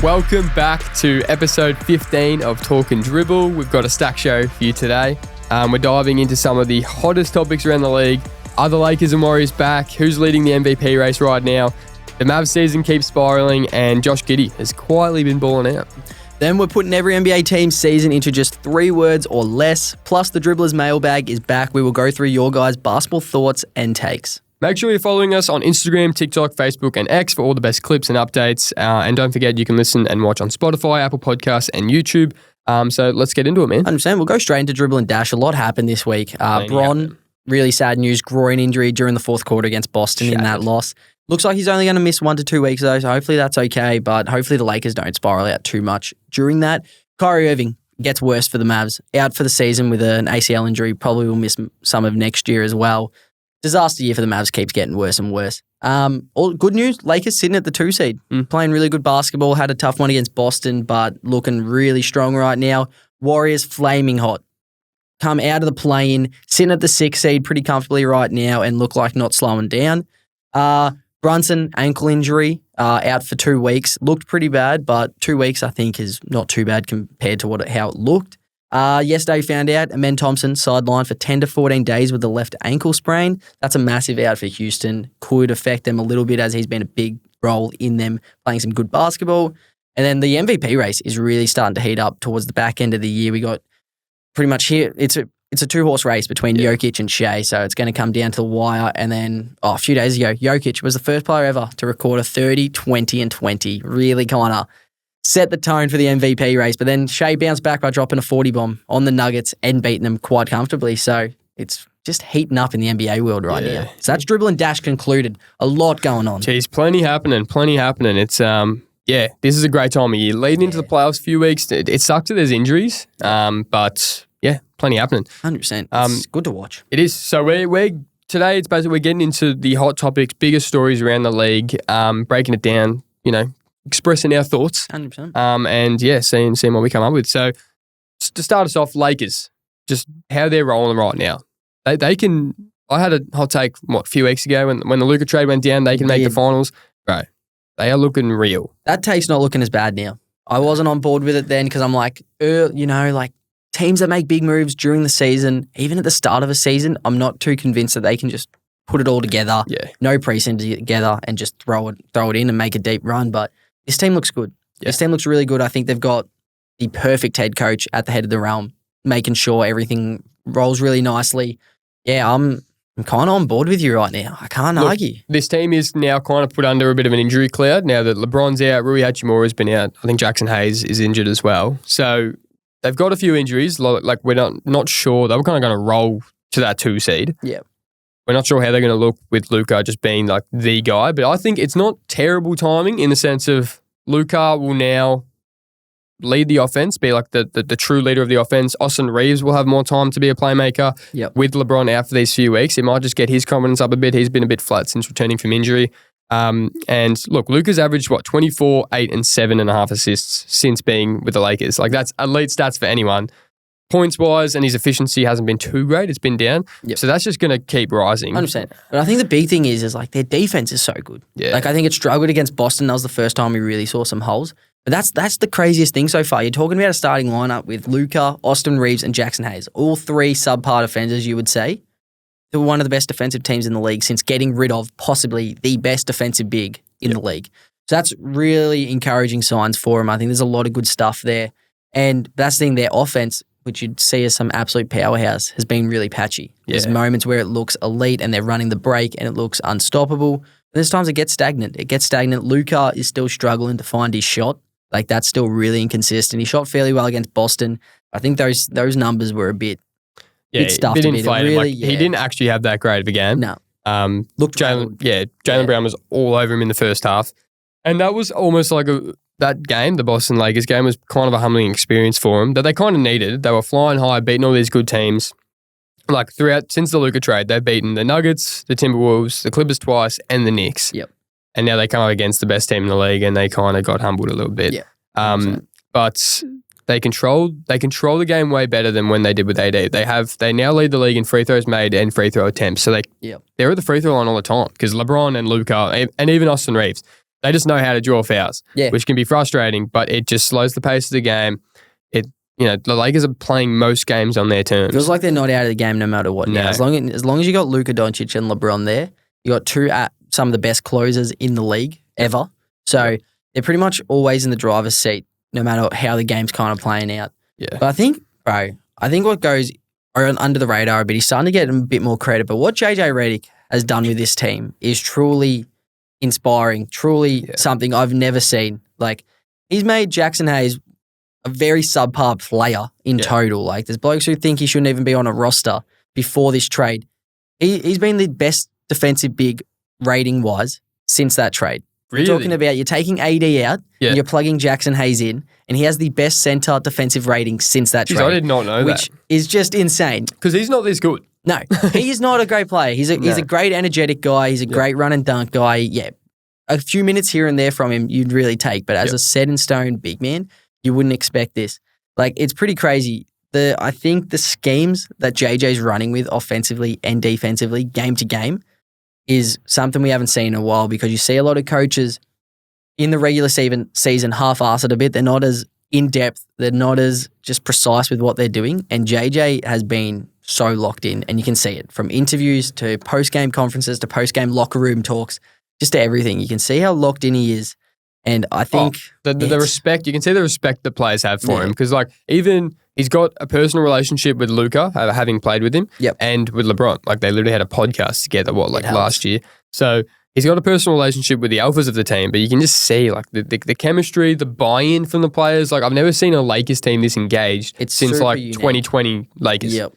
Welcome back to episode 15 of Talk and Dribble. We've got a stack show for you today. We're diving into some of the hottest topics around the league. Are the Lakers and Warriors back? Who's leading the MVP race right now? The Mavs season keeps spiraling, and Josh Giddey has quietly been balling out. Then we're putting every NBA team's season into just 3 words or less. Plus, the Dribblers Mailbag is back. We will go through your guys' basketball thoughts and takes. Make sure you're following us on Instagram, TikTok, Facebook, and X for all the best clips and updates. And don't forget, you can listen and watch on Spotify, Apple Podcasts, and YouTube. So let's get into it, man. 100%. We'll go straight into Dribble and Dash. A lot happened this week. Bron, really sad news, groin injury during the fourth quarter against Boston in that loss. Looks like he's only going to miss 1 to 2 weeks, though, so hopefully that's okay. But hopefully the Lakers don't spiral out too much during that. Kyrie Irving gets worse for the Mavs. Out for the season with an ACL injury. Probably will miss some of next year as well. Disaster year for the Mavs, keeps getting worse and worse. All good news, Lakers sitting at the 2 seed. Playing really good basketball, had a tough one against Boston, but looking really strong right now. Warriors flaming hot. Come out of the play-in, sitting at the 6 seed pretty comfortably right now and look like not slowing down. Brunson, ankle injury, out for 2 weeks. Looked pretty bad, but 2 weeks I think is not too bad compared to how it looked. Yesterday found out Amen Thompson sidelined for 10 to 14 days with the left ankle sprain. That's a massive out for Houston. Could affect them a little bit as he's been a big role in them playing some good basketball. And then the MVP race is really starting to heat up towards the back end of the year. We got pretty much here. It's a 2-horse race between Jokic and Shea, so it's going to come down to the wire. And then a few days ago, Jokic was the first player ever to record a 30, 20, and 20. Really kind of set the tone for the MVP race. But then Shea bounced back by dropping a 40 bomb on the Nuggets and beating them quite comfortably. So it's just heating up in the NBA world right now. So that's Dribble and Dash concluded. A lot going on. Geez, plenty happening. It's this is a great time of year. Leading into the playoffs a few weeks, it sucks that there's injuries, but yeah, plenty happening. 100%. It's good to watch. It is. So we're today, it's basically we're getting into the hot topics, biggest stories around the league, breaking it down, expressing our thoughts. 100%. And seeing what we come up with. So to start us off, Lakers, just how they're rolling right now. They can, I had a hot take, a few weeks ago when the Luka trade went down, they can make the finals. Right. They are looking real. That take's not looking as bad now. I wasn't on board with it then because I'm like, teams that make big moves during the season, even at the start of a season, I'm not too convinced that they can just put it all together, no preseason together, and just throw it in and make a deep run. But this team looks good. Yeah. This team looks really good. I think they've got the perfect head coach at the head of the realm, making sure everything rolls really nicely. Yeah, I'm kind of on board with you right now. I can't argue. This team is now kind of put under a bit of an injury cloud now that LeBron's out, Rui Hachimura's been out. I think Jackson Hayes is injured as well. So they've got a few injuries. Like we're not sure. They were kind of going to roll to that 2 seed. Yeah. We're not sure how they're going to look with Luka just being like the guy, but I think it's not terrible timing in the sense of Luka will now lead the offense, be like the true leader of the offense. Austin Reeves will have more time to be a playmaker. With LeBron out for these few weeks. It might just get his confidence up a bit. He's been a bit flat since returning from injury. And look, Luka's averaged 24, 8, and 7.5 assists since being with the Lakers. Like that's elite stats for anyone. Points-wise, and his efficiency hasn't been too great. It's been down. So that's just going to keep rising. 100%. But I think the big thing is like their defense is so good. Yeah. Like I think it struggled against Boston. That was the first time we really saw some holes. But that's the craziest thing so far. You're talking about a starting lineup with Luka, Austin Reeves, and Jackson Hayes. All 3 subpar defenders, you would say. They're one of the best defensive teams in the league since getting rid of possibly the best defensive big in the league. So that's really encouraging signs for them. I think there's a lot of good stuff there. And that's the thing, their offense, which you'd see as some absolute powerhouse, has been really patchy. There's moments where it looks elite and they're running the break and it looks unstoppable. There's times it gets stagnant. Luka is still struggling to find his shot. Like that's still really inconsistent. He shot fairly well against Boston. I think those numbers were a bit stuffed. Bit inflated. Really, He didn't actually have that great of a game. No. Jaylen Brown was all over him in the first half. And that was almost like that game, the Boston Lakers game, was kind of a humbling experience for them that they kind of needed. They were flying high, beating all these good teams. Like throughout, since the Luka trade, they've beaten the Nuggets, the Timberwolves, the Clippers twice, and the Knicks. And now they come up against the best team in the league and they kind of got humbled a little bit. But they control the game way better than when they did with AD. They now lead the league in free throws made and free throw attempts. So they're at the free throw line all the time because LeBron and Luka and even Austin Reeves, They just know how to draw fouls, which can be frustrating, but it just slows the pace of the game. The Lakers are playing most games on their terms. Feels like they're not out of the game no matter what. No. Now, as long as you got Luka Doncic and LeBron there, you got some of the best closers in the league ever. So they're pretty much always in the driver's seat, no matter how the game's kind of playing out. Yeah. But I think what goes under the radar a bit, he's starting to get a bit more credit. But what JJ Redick has done with this team is truly inspiring, truly something I've never seen. Like, he's made Jackson Hayes a very subpar player in total. Like, there's blokes who think he shouldn't even be on a roster before this trade. He's been the best defensive big rating-wise since that trade. Really? We're talking about you're taking AD out and you're plugging Jackson Hayes in, and he has the best center defensive rating since that trade. I did not know that. Which is just insane. Because he's not this good. No, he is not a great player. He's a great energetic guy. He's a great run and dunk guy. Yeah, a few minutes here and there from him you'd really take. But as a set-in-stone big man, you wouldn't expect this. Like, it's pretty crazy. I think the schemes that JJ's running with offensively and defensively, game to game, is something we haven't seen in a while, because you see a lot of coaches in the regular season half-ass it a bit. They're not as in-depth. They're not as just precise with what they're doing. And JJ has been so locked in, and you can see it from interviews to post-game conferences to post-game locker room talks, just to everything. You can see how locked in he is. And I think the respect, you can see the respect the players have for him, because even he's got a personal relationship with Luka, having played with him, and with LeBron. Like, they literally had a podcast together, last year. So he's got a personal relationship with the alphas of the team, but you can just see the chemistry, the buy-in from the players. Like, I've never seen a Lakers team this engaged since 2020 Lakers. Yep.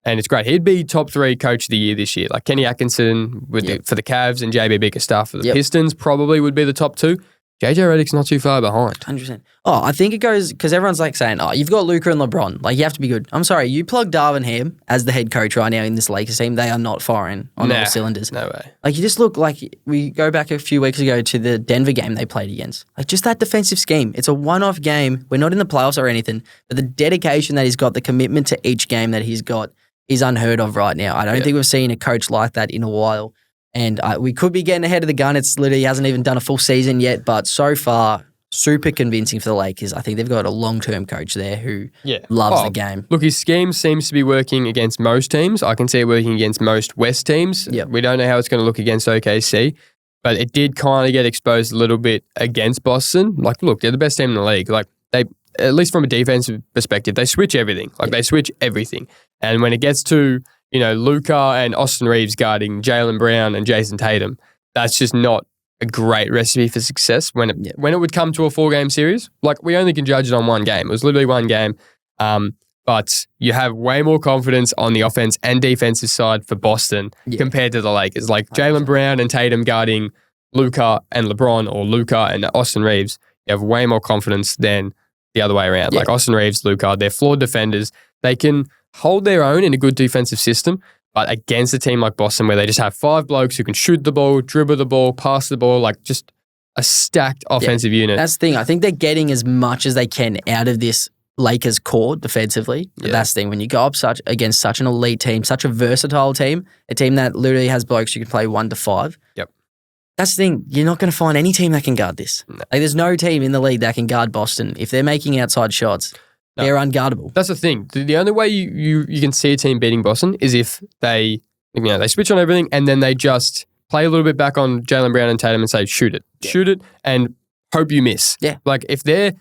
And it's great. He'd be top 3 coach of the year this year. Like, Kenny Atkinson for the Cavs and JB Bickerstaff for the Pistons probably would be the top 2. JJ Redick's not too far behind. 100%. Oh, I think it goes, because everyone's saying, you've got Luka and LeBron. Like, you have to be good. I'm sorry, you plug Darvin Ham as the head coach right now in this Lakers team, they are not firing on all cylinders. No way. Like, you just look like, we go back a few weeks ago to the Denver game they played against. Like, just that defensive scheme. It's a one-off game. We're not in the playoffs or anything, but the dedication that he's got, the commitment to each game that he's got is unheard of right now. I don't think we've seen a coach like that in a while. And we could be getting ahead of the gun. It's literally hasn't even done a full season yet, but so far, super convincing for the Lakers. I think they've got a long-term coach there who loves the game. Look, his scheme seems to be working against most teams. I can see it working against most West teams. Yep. We don't know how it's going to look against OKC, but it did kind of get exposed a little bit against Boston. Like, look, they're the best team in the league. Like, they, at least from a defensive perspective, they switch everything. Like, they switch everything. And when it gets to Luka and Austin Reeves guarding Jaylen Brown and Jason Tatum, that's just not a great recipe for success when it would come to a 4-game series. Like, we only can judge it on one game. It was literally one game. But you have way more confidence on the offense and defensive side for Boston compared to the Lakers. Like, Jaylen Brown and Tatum guarding Luka and LeBron, or Luka and Austin Reeves, you have way more confidence than the other way around. Like, Austin Reeves, Luka, they're flawed defenders. They can hold their own in a good defensive system, but against a team like Boston, where they just have 5 blokes who can shoot the ball, dribble the ball, pass the ball, like, just a stacked offensive unit. That's the thing. I think they're getting as much as they can out of this Lakers core defensively. But that's the thing. When you go up against such an elite team, such a versatile team, a team that literally has blokes who can play 1 to 5. Yep. That's the thing. You're not going to find any team that can guard this. No. Like, there's no team in the league that can guard Boston. If they're making outside shots, they're unguardable. That's the thing. The only way you can see a team beating Boston is if they switch on everything and then they just play a little bit back on Jaylen Brown and Tatum and say, shoot it, and hope you miss. Yeah. Like, if they're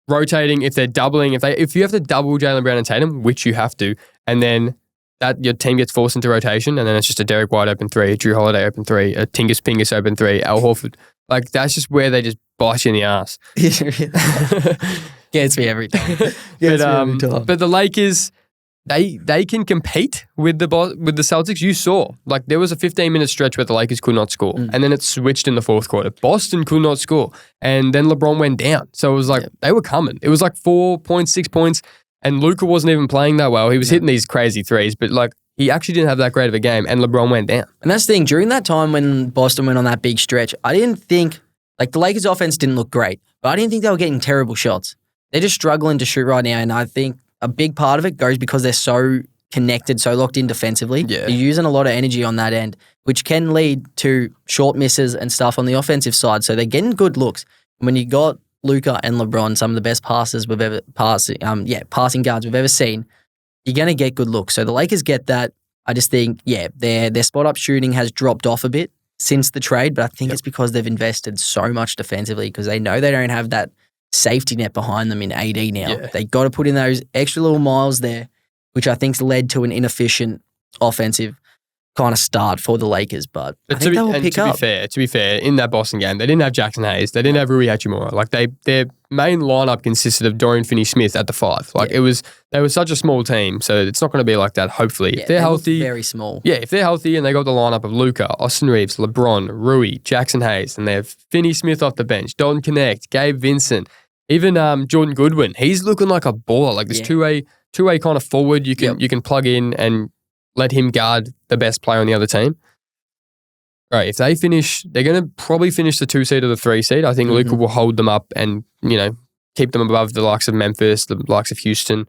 rotating, if they're doubling, if you have to double Jaylen Brown and Tatum, which you have to, and then that your team gets forced into rotation, and then it's just a Derek White open 3, a Drew Holiday open 3, a Tingus Pingus open 3, Al Horford. Like, that's just where they just bite you in the ass. Gets me every time. But the Lakers, they can compete with the Celtics. You saw, like, there was a 15-minute stretch where the Lakers could not score, and then it switched in the fourth quarter. Boston could not score, and then LeBron went down. So it was like they were coming. It was like 4 points, 6 points, and Luka wasn't even playing that well. He was hitting these crazy threes, but like, he actually didn't have that great of a game, and LeBron went down. And that's the thing. During that time when Boston went on that big stretch, I didn't think, like, the Lakers' offense didn't look great, but I didn't think they were getting terrible shots. They're just struggling to shoot right now, and I think a big part of it goes because they're so connected, so locked in defensively. Yeah. You're using a lot of energy on that end, which can lead to short misses and stuff on the offensive side. So they're getting good looks. When you got Luka and LeBron, some of the best passing guards we've ever seen, you're going to get good looks. So the Lakers get that. I just think, their spot-up shooting has dropped off a bit since the trade, but I think it's because they've invested so much defensively because they know they don't have that safety net behind them in AD now. Yeah. They got to put in those extra little miles there, which I think's led to an inefficient offensive kind of start for the Lakers, but I think they will pick up. To be fair, in that Boston game, they didn't have Jackson Hayes. They didn't have Rui Hachimura. Like their main lineup consisted of Dorian Finney-Smith at the 5. Like they were such a small team, so it's not going to be like that. Hopefully, if they're healthy, very small. Yeah, if they're healthy and they got the lineup of Luka, Austin Reeves, LeBron, Rui, Jackson Hayes, and they have Finney-Smith off the bench, Don Connect, Gabe Vincent, even Jordan Goodwin. He's looking like a baller. Like this two-way kind of forward. You can plug in and let him guard the best player on the other team. Right, if they finish, they're going to probably finish the 2 seed or the 3 seed. I think Luka will hold them up and, keep them above the likes of Memphis, the likes of Houston.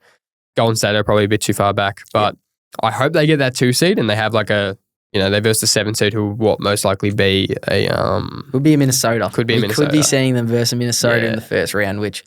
Golden State are probably a bit too far back. But I hope they get that 2 seed and they have like they verse the 7 seed who will most likely be Could be a Minnesota. Could be a Minnesota. Could be seeing them versus Minnesota in the first round, which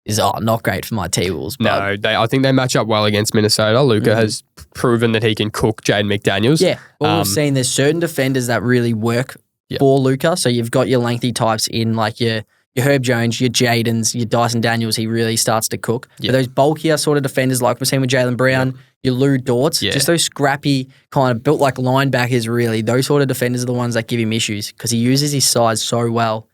is not great for my T-Wolves. No, I think they match up well against Minnesota. Luka has proven that he can cook Jaden McDaniels. Yeah, we've seen there's certain defenders that really work for Luka. So you've got your lengthy types in like your Herb Jones, your Jadens, your Dyson Daniels. He really starts to cook. But those bulkier sort of defenders like we're seeing with Jaylen Brown, your Lou Dortz, just those scrappy kind of built like linebackers really. Those sort of defenders are the ones that give him issues because he uses his size so well.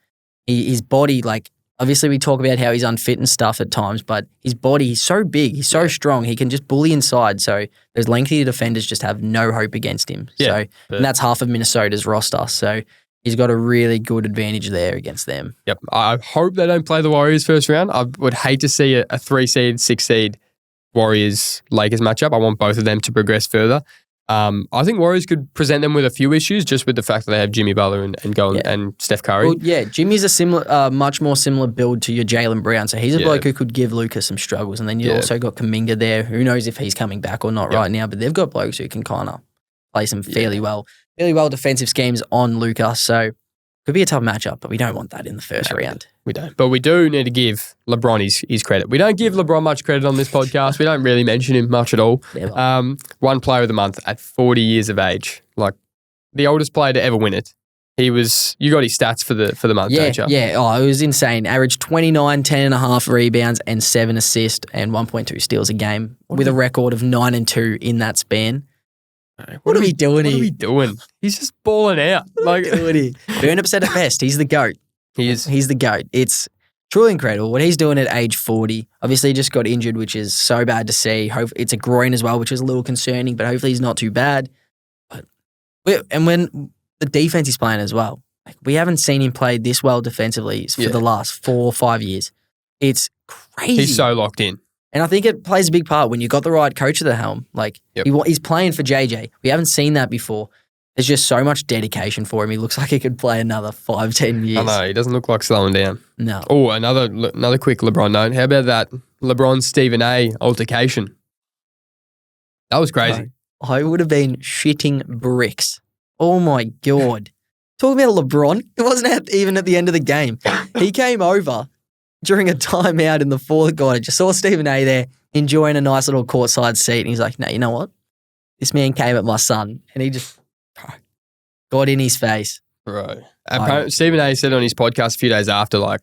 His body, like, obviously, we talk about how he's unfit and stuff at times, but his body, he's so big, he's so strong, he can just bully inside. So those lengthy defenders just have no hope against him. And that's half of Minnesota's roster. So he's got a really good advantage there against them. Yep. I hope they don't play the Warriors first round. I would hate to see a 3 seed, 6 seed Warriors-Lakers matchup. I want both of them to progress further. I think Warriors could present them with a few issues just with the fact that they have Jimmy Butler and Steph Curry. Well, Jimmy's a similar, much more similar build to your Jaylen Brown. So he's a bloke who could give Lucas some struggles. And then you also got Kuminga there. Who knows if he's coming back or not right now, but they've got blokes who can kind of play some fairly well defensive schemes on Lucas. So could be a tough matchup, but we don't want that in the first round. We don't. But we do need to give LeBron his credit. We don't give LeBron much credit on this podcast. We don't really mention him much at all. One player of the month at 40 years of age. Like the oldest player to ever win it. You got his stats for the month, don't you? Yeah. Oh, it was insane. Averaged 29, 10.5 rebounds and 7 assists and 1.2 steals a game with a record of 9 and 2 in that span. What are we doing here? What are we doing? He's just balling out. Like, Burnip said it best. He's the GOAT. He is. He's the GOAT. It's truly incredible what he's doing at age 40. Obviously, he just got injured, which is so bad to see. It's a groin as well, which is a little concerning, but hopefully he's not too bad. And when the defense he's playing as well, like, we haven't seen him play this well defensively for the last 4 or 5 years. It's crazy. He's so locked in. And I think it plays a big part when you got the right coach at the helm. Like, he's playing for JJ. We haven't seen that before. There's just so much dedication for him. He looks like he could play another 5-10 years. I know. He doesn't look like slowing down. No. Oh, another quick LeBron note. How about that LeBron-Stephen A altercation? That was crazy. I would have been shitting bricks. Oh, my God. Talking about LeBron, it wasn't even at the end of the game. He came over during a timeout in the fourth quarter. Just saw Stephen A there enjoying a nice little courtside seat. And he's like, no, you know what? This man came at my son. And he just got in his face. Right. Apparently, Stephen A said on his podcast a few days after, like,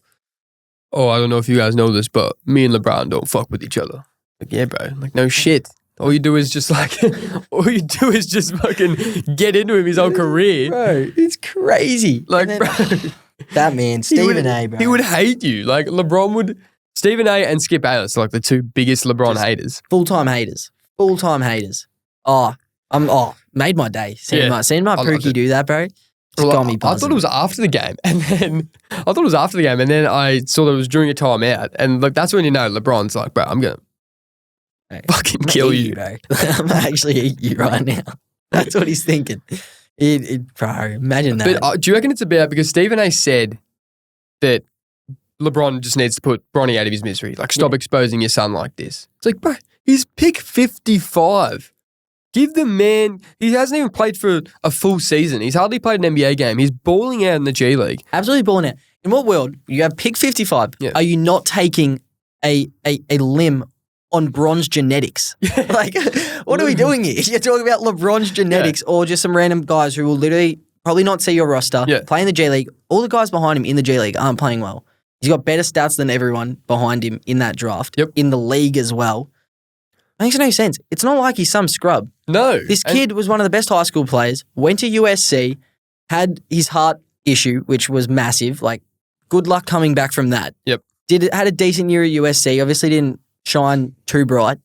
oh, I don't know if you guys know this, but me and LeBron don't fuck with each other. Like, yeah, bro. Like, no shit. All you do is just fucking get into him his whole career. Bro, it's crazy. Like, bro. That man, Stephen A, bro. He would hate you. Like, Stephen A and Skip Bayless are like the 2 biggest LeBron haters. Full-time haters. Made my day. Seeing my Pookie do that, bro. Got me buzzing. I thought it was after the game, and then I saw that it was during a timeout, and like that's when you know LeBron's like, bro, I'm gonna fucking kill you, bro. I'm actually eat you right now. That's what he's thinking. Bro, imagine that. But do you reckon it's about because Stephen A said that LeBron just needs to put Bronny out of his misery, like stop exposing your son like this. It's like, bro, he's pick 55. Give the man, he hasn't even played for a full season. He's hardly played an NBA game. He's balling out in the G League. Absolutely balling out. In what world, you have pick 55, are you not taking a limb on Bron's genetics? Like, what are we doing here? You're talking about LeBron's genetics or just some random guys who will literally probably not see your roster, play in the G League. All the guys behind him in the G League aren't playing well. He's got better stats than everyone behind him in that draft, in the league as well. Makes no sense. It's not like he's some scrub. No. This kid was one of the best high school players, went to USC, had his heart issue, which was massive. Like, good luck coming back from that. Yep. Had a decent year at USC, obviously didn't shine too bright.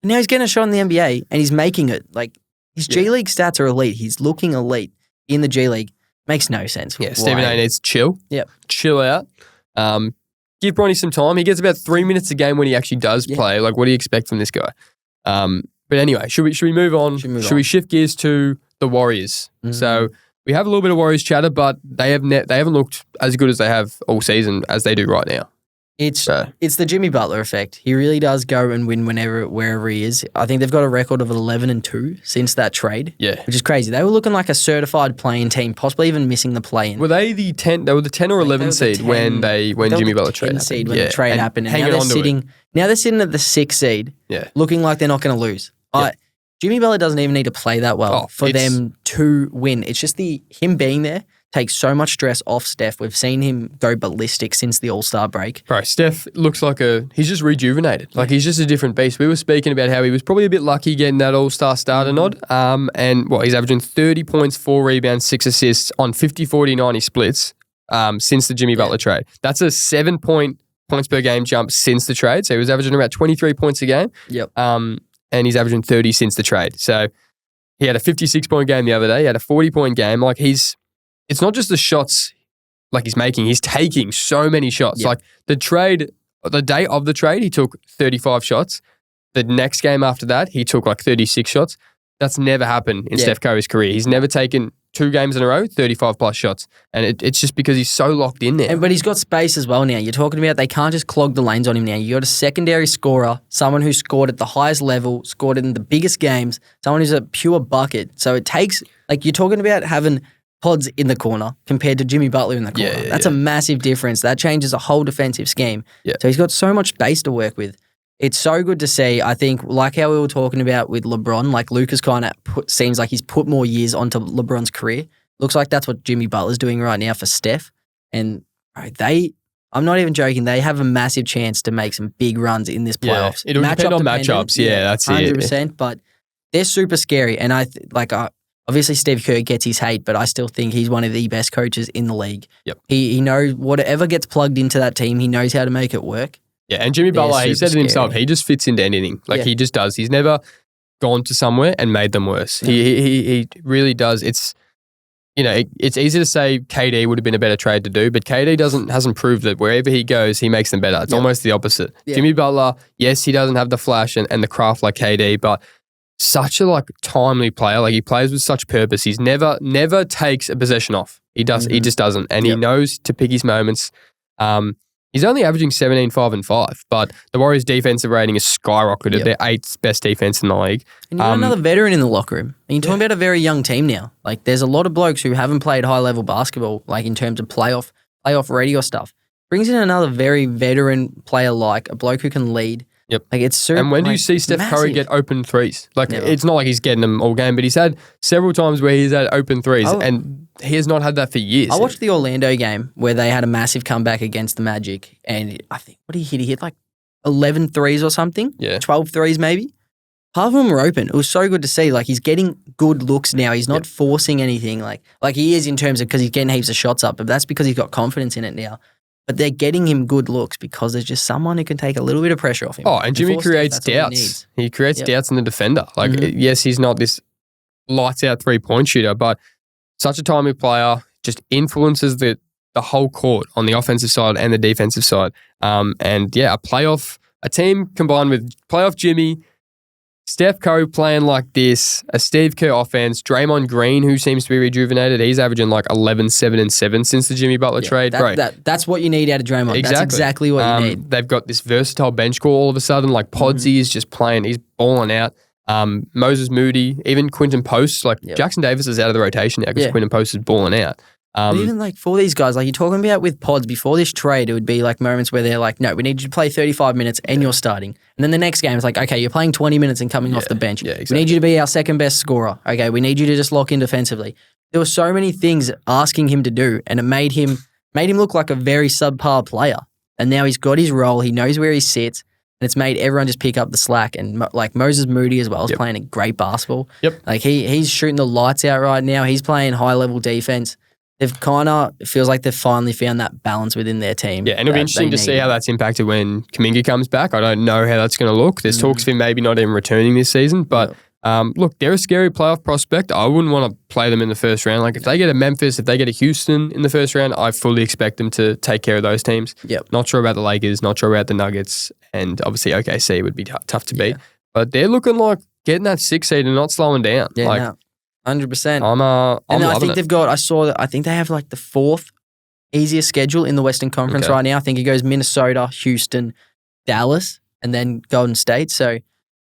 And now he's getting a shot in the NBA and he's making it. Like, his G League stats are elite. He's looking elite in the G League. Makes no sense. Yeah, Stephen A needs to chill. Yep. Chill out. Give Bronny some time. He gets about 3 minutes a game when he actually does play. Like, what do you expect from this guy? But anyway, should we move on? Should we shift gears to the Warriors? Mm-hmm. So we have a little bit of Warriors chatter, but they haven't looked as good as they have all season as they do right now. It's the Jimmy Butler effect. He really does go and win wherever he is. I think they've got a record of 11-2 since that trade. Yeah, which is crazy. They were looking like a certified play-in team, possibly even missing the play-in. Were they the 10? They were the 10 or 11 seed when Jimmy Butler traded. Seed when the trade happened, and now they're sitting at the 6th seed. Yeah, looking like they're not going to lose. Jimmy Butler doesn't even need to play that well for them to win. It's just him being there takes so much stress off Steph. We've seen him go ballistic since the All-Star break. Bro, Steph looks like he's just rejuvenated. Like, he's just a different beast. We were speaking about how he was probably a bit lucky getting that All-Star starter nod. And he's averaging 30 points, 4 rebounds, 6 assists on 50, 40, 90 splits since the Jimmy Butler trade. That's a 7-point points per game jump since the trade. So he was averaging about 23 points a game. Yep. And he's averaging 30 since the trade. So he had a 56-point game the other day. He had a 40-point game. Like, it's not just the shots like he's making, he's taking so many shots. Yep. Like, the day of the trade, he took 35 shots. The next game after that, he took like 36 shots. That's never happened in Steph Curry's career. He's never taken 2 games in a row, 35 plus shots. And it's just because he's so locked in there. But he's got space as well now. You're talking about they can't just clog the lanes on him now. You got a secondary scorer, someone who scored at the highest level, scored in the biggest games, someone who's a pure bucket. So it takes, like, you're talking about having pods in the corner compared to Jimmy Butler in the corner. That's a massive difference. That changes a whole defensive scheme. Yeah. So he's got so much space to work with. It's so good to see. I think, like how we were talking about with LeBron, like Luka's kind of seems like he's put more years onto LeBron's career. Looks like that's what Jimmy Butler's doing right now for Steph. And I'm not even joking, they have a massive chance to make some big runs in this playoffs. It'll depend on matchups. Yeah, that's 100%, it. But they're super scary. And obviously Steve Kerr gets his hate, but I still think he's one of the best coaches in the league. Yep. He knows whatever gets plugged into that team, he knows how to make it work. Yeah, and Jimmy Butler, he said it himself, he just fits into anything. Like, he just does. He's never gone to somewhere and made them worse. Yeah. He really does. It's, it's easy to say KD would have been a better trade to do, but KD hasn't proved that wherever he goes, he makes them better. It's almost the opposite. Yeah. Jimmy Butler, yes, he doesn't have the flash and the craft like KD, but such a timely player. Like, he plays with such purpose. He's never takes a possession off. He does. He just doesn't, and he knows to pick his moments. He's only averaging 17, 5, and 5, but the Warriors' defensive rating is skyrocketed. Yep. They're 8th best defense in the league. And you've got another veteran in the locker room. And you're talking about a very young team now. Like, there's a lot of blokes who haven't played high-level basketball, like in terms of playoff ready or stuff. Brings in another very veteran player, like a bloke who can lead. Yep. Like, it's super. And when do you see Steph Curry get open threes? Like, Never. It's not like he's getting them all game, but he's had several times where he's had open threes, and he has not had that for years. I watched the Orlando game where they had a massive comeback against the Magic, and I think, what did he hit? He hit like 11 threes or something? Yeah. 12 threes maybe? Half of them were open. It was so good to see. Like, he's getting good looks now. He's not forcing anything like he is in terms of, because he's getting heaps of shots up, but that's because he's got confidence in it now. But they're getting him good looks because there's just someone who can take a little bit of pressure off him. Oh, and Jimmy creates doubts. He creates doubts in the defender. Like, yes, he's not this lights-out three-point shooter, but such a timely player, just influences the whole court on the offensive side and the defensive side. A team combined with playoff Jimmy, Steph Curry playing like this, a Steve Kerr offense, Draymond Green, who seems to be rejuvenated. He's averaging like 11, 7, and 7 since the Jimmy Butler trade. That's what you need out of Draymond. Exactly. That's exactly what you need. They've got this versatile bench core all of a sudden. Like, Podsy is just playing. He's balling out. Moses Moody, even Quinton Post. Like Jackson Davis is out of the rotation now because Quinton Post is balling out. But even like for these guys, like you're talking about with pods before this trade, it would be like moments where they're like, no, we need you to play 35 minutes and you're starting. And then the next game is like, okay, you're playing 20 minutes and coming off the bench. Yeah, exactly. We need you to be our second best scorer. Okay, we need you to just lock in defensively. There were so many things asking him to do, and it made him look like a very subpar player. And now he's got his role. He knows where he sits, and it's made everyone just pick up the slack. And like Moses Moody as well is playing a great basketball. Like he's shooting the lights out right now. He's playing high level defense. They've it feels like they've finally found that balance within their team. Yeah, and it'll be interesting to see how that's impacted when Kuminga comes back. I don't know how that's going to look. There's talks of him maybe not even returning this season, but look, they're a scary playoff prospect. I wouldn't want to play them in the first round. Like if they get a Memphis, if they get a Houston in the first round, I fully expect them to take care of those teams. Not sure about the Lakers, not sure about the Nuggets, and obviously OKC would be tough to beat. But they're looking like getting that 6 seed and not slowing down. 100%. And I think they've got. I think they have like the 4th easiest schedule in the Western Conference right now. I think it goes Minnesota, Houston, Dallas, and then Golden State. So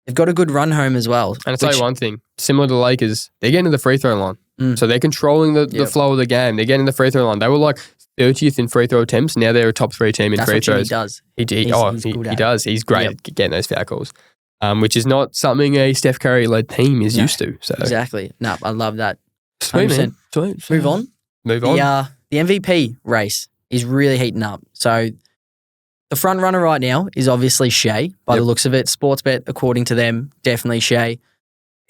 they've got a good run home as well. And I'll tell you one thing, similar to the Lakers, they're getting to the free throw line. So they're controlling the flow of the game. They're getting to the free throw line. They were like 30th in free throw attempts. Now they're a top 3 team in free throws. He does. He's great at getting those foul calls. Which is not something a Steph Curry-led team is used to. So exactly. No, I love that. Sweet, man. Sweet. Move on. The MVP race is really heating up. So the front runner right now is obviously Shea, by the looks of it. Sportsbet, according to them, definitely Shea.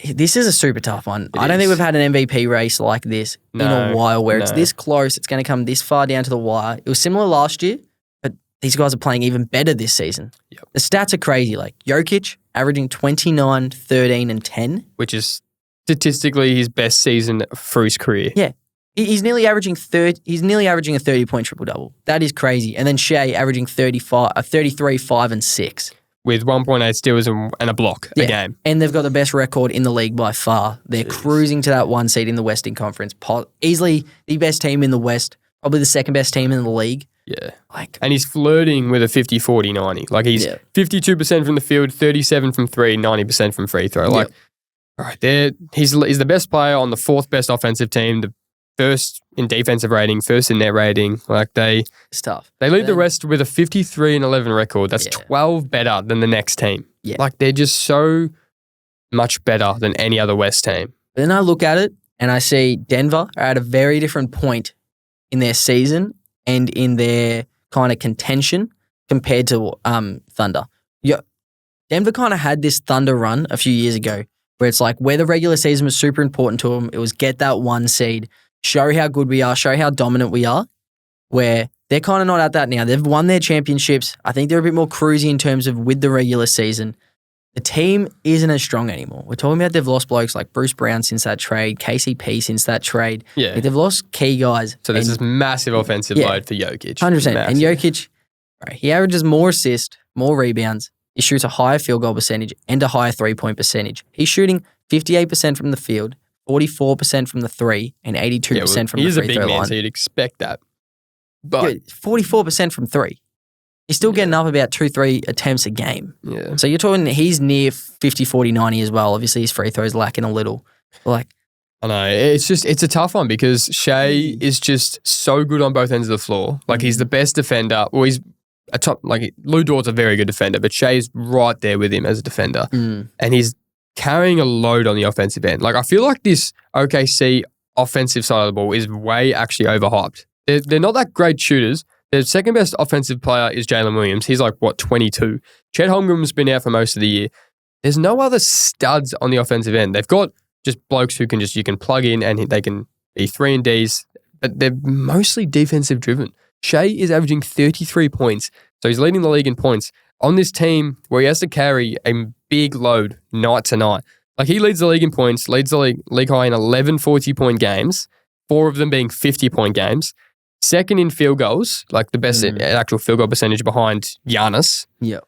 This is a super tough one. I don't think we've had an MVP race like this in a while where it's this close. It's going to come this far down to the wire. It was similar last year, but these guys are playing even better this season. The stats are crazy. Like Jokic averaging 29, 13, and 10. Which is statistically his best season for his career. Yeah. He's nearly averaging a 30-point triple-double. That is crazy. And then Shea averaging 33, 5, and 6. With 1.8 steals and a block a game. And they've got the best record in the league by far. They're cruising to that 1 seed in the Western Conference. Easily the best team in the West. Probably the second best team in the league. Yeah. And he's flirting with a 50-40-90. Like he's 52% from the field, 37 from 3, 90% from free throw. Like, all right, he's the best player on the 4th best offensive team, the 1st in defensive rating, 1st in net rating. Like it's tough. They lead the rest with a 53-11 record. That's 12 better than the next team. Like they're just so much better than any other West team. But then I look at it and I see Denver are at a very different point in their season and in their kind of contention compared to Thunder. Denver kind of had this Thunder run a few years ago where it's like where the regular season was super important to them. It was get that 1 seed, show how good we are, show how dominant we are, where they're kind of not at that now. They've won their championships. I think they're a bit more cruisy in terms of with the regular season. The team isn't as strong anymore. We're talking about they've lost blokes like Bruce Brown since that trade, KCP since that trade. Yeah. Like they've lost key guys. So there's this massive offensive load for Jokic. 100%. And Jokic, he averages more assists, more rebounds. He shoots a higher field goal percentage and a higher 3-point percentage. He's shooting 58% from the field, 44% from the 3, and 82% from the free throw line. He's a big man, so you'd expect that. But 44% from 3. He's still getting up about 2-3 attempts a game. Yeah. So you're talking he's near 50-40-90 as well. Obviously, his free throws lacking a little. I know. It's a tough one because Shea is just so good on both ends of the floor. Like he's the best defender. Well, he's a top, like Lou Dort's a very good defender, but Shea's right there with him as a defender. And he's carrying a load on the offensive end. Like I feel like this OKC offensive side of the ball is way actually overhyped. They're not that great shooters. Their second best offensive player is Jalen Williams. He's like, 22? Chet Holmgren's been out for most of the year. There's no other studs on the offensive end. They've got just blokes who you can plug in and they can be 3 and Ds, but they're mostly defensive driven. Shea is averaging 33 points, so he's leading the league in points on this team where he has to carry a big load night to night. Like he leads the league in points, leads the league high in 11 40-point games, 4 of them being 50-point games. Second in field goals, like the best actual field goal percentage behind Giannis. Yeah.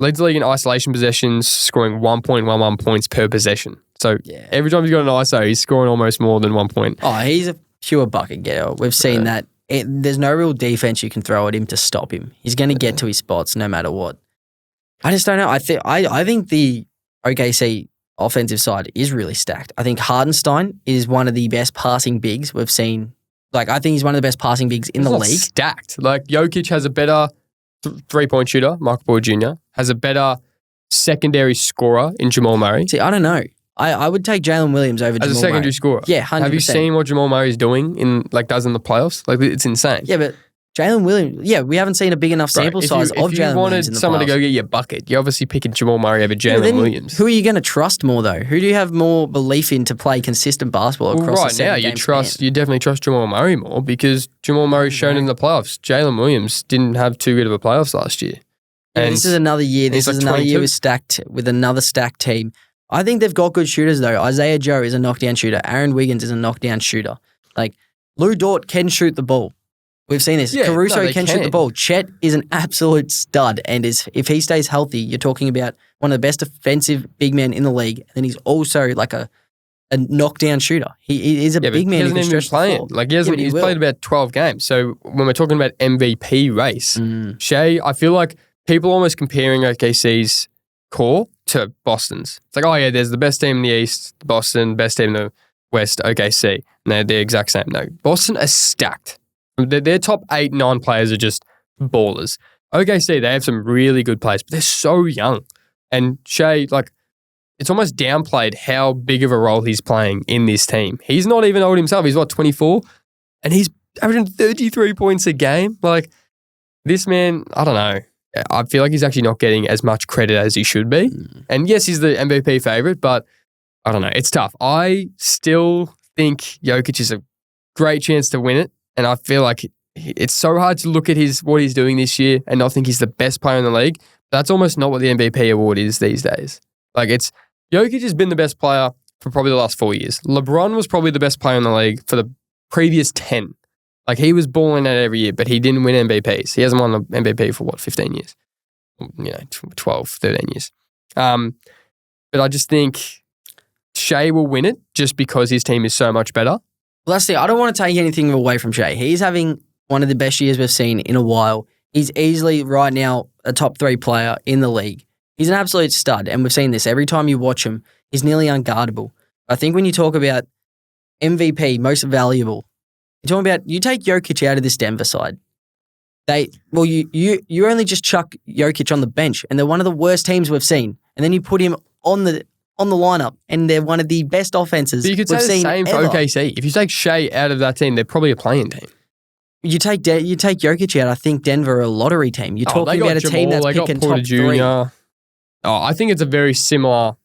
Leads the league in isolation possessions, scoring 1.11 points per possession. So every time he's got an ISO, he's scoring almost more than 1 point. Oh, he's a pure bucket getter. We've seen that. There's no real defense you can throw at him to stop him. He's going to get to his spots no matter what. I just don't know. I think the OKC offensive side is really stacked. I think Hardenstein is one of the best passing bigs we've seen. Like, I think he's one of the best passing bigs in the league. Stacked. Like, Jokic has a better three-point shooter, Michael Porter Jr., has a better secondary scorer in Jamal Murray. See, I don't know. I would take Jalen Williams over Jamal Murray. As a secondary scorer? Yeah, 100%. Have you seen what Jamal Murray's doing does in the playoffs? Like, it's insane. Yeah, but Jalen Williams, we haven't seen a big enough sample size of Jalen Williams in the If you wanted someone to go get your bucket, you're obviously picking Jamal Murray over Jalen Williams. Who are you going to trust more, though? Who do you have more belief in to play consistent basketball across the right now, you definitely trust Jamal Murray more because Jamal Murray's shown in the playoffs. Jalen Williams didn't have too good of a playoffs last year. And this is another year. This is another year with another stacked team. I think they've got good shooters, though. Isaiah Joe is a knockdown shooter. Aaron Wiggins is a knockdown shooter. Like, Lou Dort can shoot the ball. We've seen this. Caruso can shoot the ball. Chet is an absolute stud. And if he stays healthy, you're talking about one of the best defensive big men in the league. And he's also like a knockdown shooter. He is a big man who can stretch the floor. Like, he's played about 12 games. So when we're talking about MVP race, Shea, I feel like people are almost comparing OKC's core to Boston's. It's like, oh yeah, there's the best team in the East, Boston, best team in the West, OKC. And they're the exact same. No, Boston are stacked. Their top 8, 9 players are just ballers. OKC, they have some really good players, but they're so young. And Shea, like, it's almost downplayed how big of a role he's playing in this team. He's not even old himself. He's 24? And he's averaging 33 points a game. Like, this man, I don't know. I feel like he's actually not getting as much credit as he should be. And yes, he's the MVP favorite, but I don't know. It's tough. I still think Jokic is a great chance to win it. And I feel like it's so hard to look at what he's doing this year and not think he's the best player in the league. That's almost not what the MVP award is these days. Like, Jokic has been the best player for probably the last 4 years. LeBron was probably the best player in the league for the previous 10. Like, he was balling out every year, but he didn't win MVPs. He hasn't won the MVP for 15 years? 12, 13 years. But I just think Shea will win it just because his team is so much better. Well, that's the I don't want to take anything away from Shea. He's having one of the best years we've seen in a while. He's easily right now a top 3 player in the league. He's an absolute stud, and we've seen this. Every time you watch him, he's nearly unguardable. I think when you talk about MVP, most valuable, you're talking about, you take Jokic out of this Denver side. You only just chuck Jokic on the bench, and they're one of the worst teams we've seen. And then you put him on the lineup, and they're one of the best offenses we've seen ever. But you could say the same for OKC. If you take Shea out of that team, they're probably a playing team. You take Jokic out, I think Denver are a lottery team. You're talking about a team that's picking top 3. Oh, I think it's a very similar.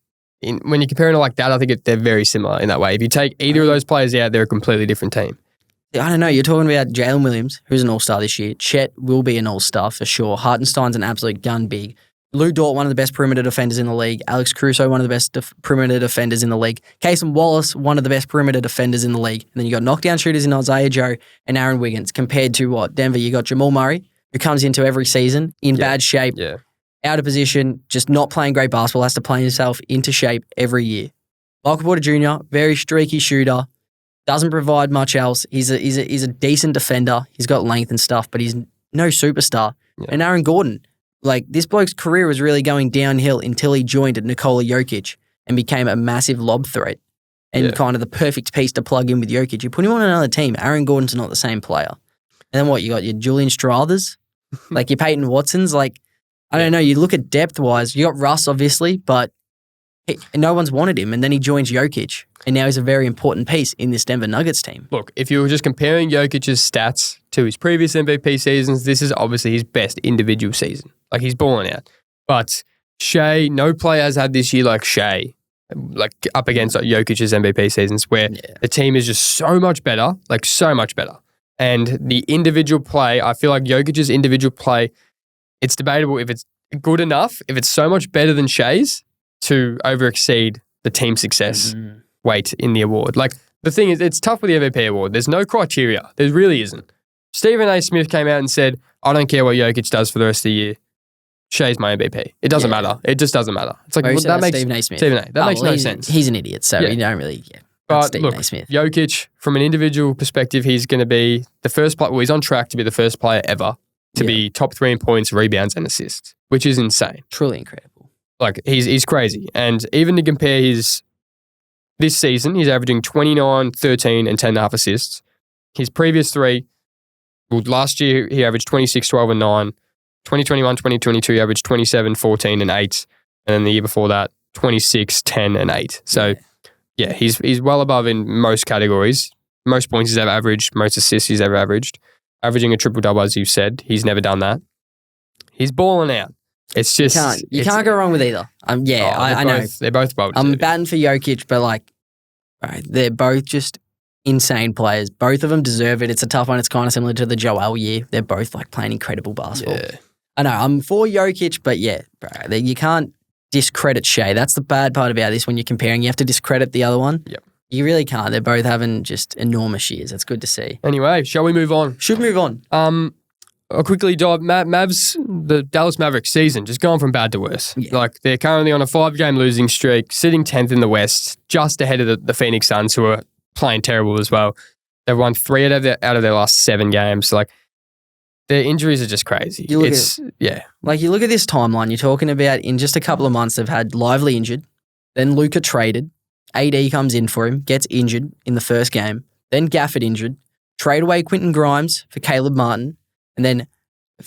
When you're comparing it like that, I think they're very similar in that way. If you take either of those players out, they're a completely different team. I don't know. You're talking about Jalen Williams, who's an all-star this year. Chet will be an all-star for sure. Hartenstein's an absolute gun big. Lou Dort, one of the best perimeter defenders in the league. Alex Caruso, one of the best perimeter defenders in the league. Casey Wallace, one of the best perimeter defenders in the league. And then you got knockdown shooters in Isaiah Joe and Aaron Wiggins. Compared to what? Denver, you got Jamal Murray, who comes into every season in bad shape, out of position, just not playing great basketball, has to play himself into shape every year. Michael Porter Jr., very streaky shooter. Doesn't provide much else. He's a decent defender. He's got length and stuff, but he's no superstar. Yeah. And Aaron Gordon, like, this bloke's career was really going downhill until he joined Nikola Jokic and became a massive lob threat and kind of the perfect piece to plug in with Jokic. You put him on another team, Aaron Gordon's not the same player. And then what? You got your Julian Strathers, like your Peyton Watsons. Like, I don't know. You look at depth-wise, you got Russ, obviously, but no one's wanted him. And then he joins Jokic. And now he's a very important piece in this Denver Nuggets team. Look, if you were just comparing Jokic's stats to his previous MVP seasons, this is obviously his best individual season. Like, he's balling out. But Shea, no player has had this year like Shea, like up against Jokic's MVP seasons, where the team is just so much better, like so much better. And the individual play, I feel like Jokic's individual play, it's debatable if it's good enough, if it's so much better than Shea's to overexceed the team success weight in the award. Like, the thing is, it's tough with the MVP award. There's no criteria. There really isn't. Stephen A. Smith came out and said, I don't care what Jokic does for the rest of the year. Shea's my MVP. It doesn't matter. It just doesn't matter. It's like, that makes Stephen A. Smith. Stephen A. That makes no sense. He's an idiot, so you don't really But Stephen look, A. Smith. Jokic, from an individual perspective, he's going to be the first player. Well, he's on track to be the first player ever to be top 3 in points, rebounds, and assists, which is insane. Truly incredible. Like, he's crazy. And even to compare this season, he's averaging 29, 13, and 10.5 assists. His previous three, well, last year he averaged 26, 12, and 9. 2021, 2022, he averaged 27, 14, and 8. And then the year before that, 26, 10, and 8. So, yeah, he's well above in most categories. Most points he's ever averaged, most assists he's ever averaged. Averaging a triple-double, as you said. He's never done that. He's balling out. It's just... You can't go wrong with either. I know. They're both above. I'm batting for Jokic, but like, right, they're both just insane players. Both of them deserve it. It's a tough one. It's kind of similar to the Joel year. They're both like playing incredible basketball. Yeah. I know. I'm for Jokic, but yeah, bro, you can't discredit Shea. That's the bad part about this when you're comparing. You have to discredit the other one. Yep. You really can't. They're both having just enormous years. It's good to see. Anyway, shall we move on? Should move on. I'll quickly dive. Mavs, the Dallas Mavericks season, just going from bad to worse. Yeah. Like, they're currently on a 5-game losing streak, sitting 10th in the West, just ahead of the Phoenix Suns, who are playing terrible as well. They've won 3 out of their last 7 games. Like, their injuries are just crazy. You look at this timeline. You're talking about in just a couple of months, they've had Lively injured, then Luka traded, AD comes in for him, gets injured in the first game, then Gafford injured, trade away Quentin Grimes for Caleb Martin, and then a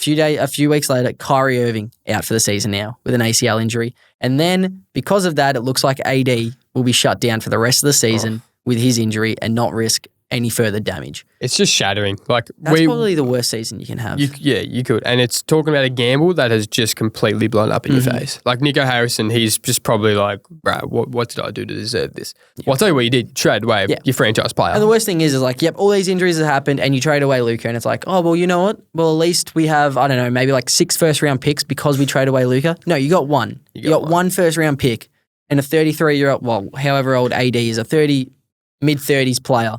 few weeks later, Kyrie Irving out for the season now with an ACL injury. And then because of that, it looks like AD will be shut down for the rest of the season with his injury and not risk any further damage. It's just shattering. Like, that's probably the worst season you can have. You could. And it's talking about a gamble that has just completely blown up in your face. Like, Nico Harrison, he's just probably like, bro, what did I do to deserve this? Yeah. Well, I'll tell you what you did. Trade away your franchise player. And the worst thing is like, yep, all these injuries have happened and you trade away Luka and it's like, oh, well, you know what? Well, at least we have, I don't know, maybe like 6 first-round picks because we trade away Luka. No, you got one. You got one first-round pick and a 33-year-old, well, however old AD is, a mid-30s player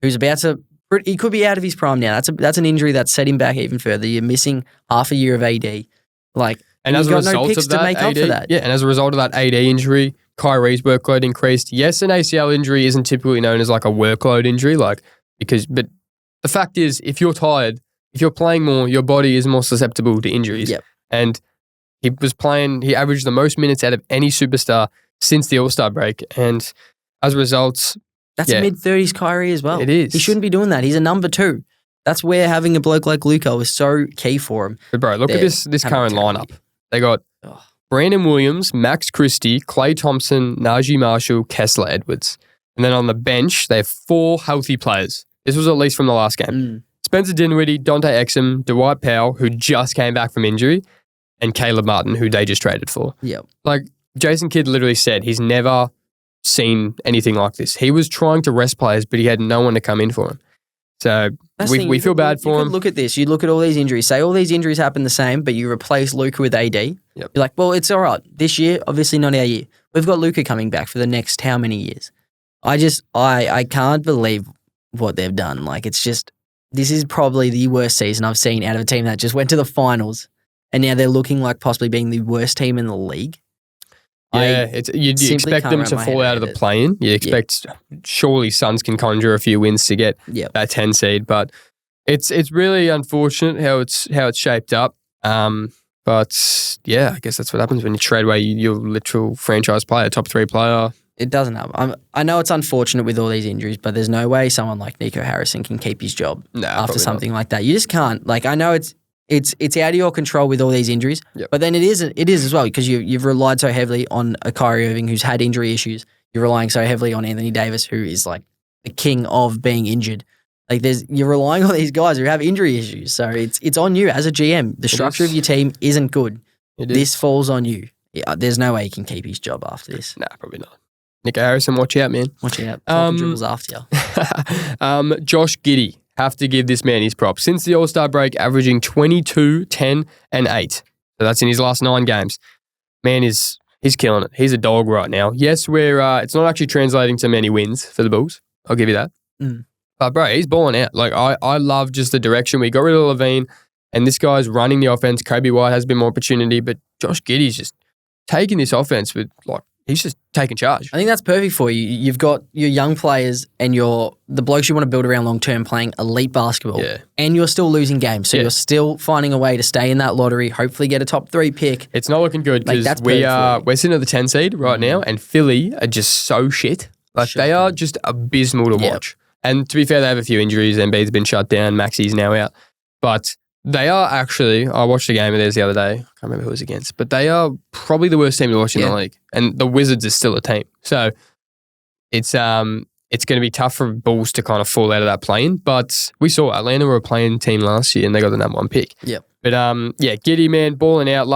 who's about to, he could be out of his prime now. That's an injury that set him back even further. You're missing half a year of AD. Like, and as a result no picks of that, to make up for that. Yeah, and as a result of that AD injury, Kyrie's workload increased. Yes, an ACL injury isn't typically known as like a workload injury, but the fact is, if you're tired, if you're playing more, your body is more susceptible to injuries. Yep. And he averaged the most minutes out of any superstar since the All-Star break. And as a result, that's a mid-30s Kyrie as well. It is. He shouldn't be doing that. He's a number 2. That's where having a bloke like Luka was so key for him. But bro, look at this current lineup. They got Brandon Williams, Max Christie, Klay Thompson, Najee Marshall, Kessler Edwards. And then on the bench, they have 4 healthy players. This was at least from the last game. Spencer Dinwiddie, Dante Exum, Dwight Powell, who just came back from injury, and Caleb Martin, who they just traded for. Yep. Like, Jason Kidd literally said he's never seen anything like this. He was trying to rest players, but he had no one to come in for him. So we feel bad for him. Look at this. You look at all these injuries. Say all these injuries happen the same, but you replace Luka with AD. Yep. You're like, well, it's all right. This year, obviously not our year. We've got Luka coming back for the next how many years? I can't believe what they've done. Like, it's just, this is probably the worst season I've seen out of a team that just went to the finals and now they're looking like possibly being the worst team in the league. Yeah, you'd expect them to fall out of the play-in. You'd expect surely Suns can conjure a few wins to get that 10 seed, but it's really unfortunate how it's shaped up. But yeah, I guess that's what happens when you trade away your literal franchise player, top 3 player. It doesn't happen. I know it's unfortunate with all these injuries, but there's no way someone like Nico Harrison can keep his job after something like that. You just can't. Like, I know it's out of your control with all these injuries, but then it is as well because you've relied so heavily on a Kyrie Irving who's had injury issues. You're relying so heavily on Anthony Davis, who is like the king of being injured. Like, you're relying on these guys who have injury issues. So it's on you as a GM. The structure of your team isn't good. This falls on you. Yeah, there's no way he can keep his job after this. Nah, probably not. Nico Harrison, watch out, man. Watch out. Dribbles after you. Josh Giddey. Have to give this man his props. Since the All-Star break, averaging 22, 10, and 8. So that's in his last 9 games. Man, he's killing it. He's a dog right now. Yes, it's not actually translating to many wins for the Bulls. I'll give you that. But bro, he's balling out. Like, I love just the direction. We got rid of Levine, and this guy's running the offense. Kobe White has a bit more opportunity, but Josh Giddey's just taking this offense with, like, he's just taking charge. I think that's perfect for you. You've got your young players and the blokes you want to build around long term playing elite basketball. Yeah. And you're still losing games. So you're still finding a way to stay in that lottery, hopefully get a top 3 pick. It's not looking good because we're sitting at the 10 seed right now, and Philly are just so shit. Like they are just abysmal to watch. And to be fair, they have a few injuries. Embiid's been shut down. Maxi's now out. But they are actually, I watched a game of theirs the other day. I can't remember who it was against. But they are probably the worst team to watch in the league. And the Wizards is still a team. So it's going to be tough for Bulls to kind of fall out of that plane. But we saw Atlanta were a playing team last year and they got the number 1 pick. Yep. But Giddey, man, balling out.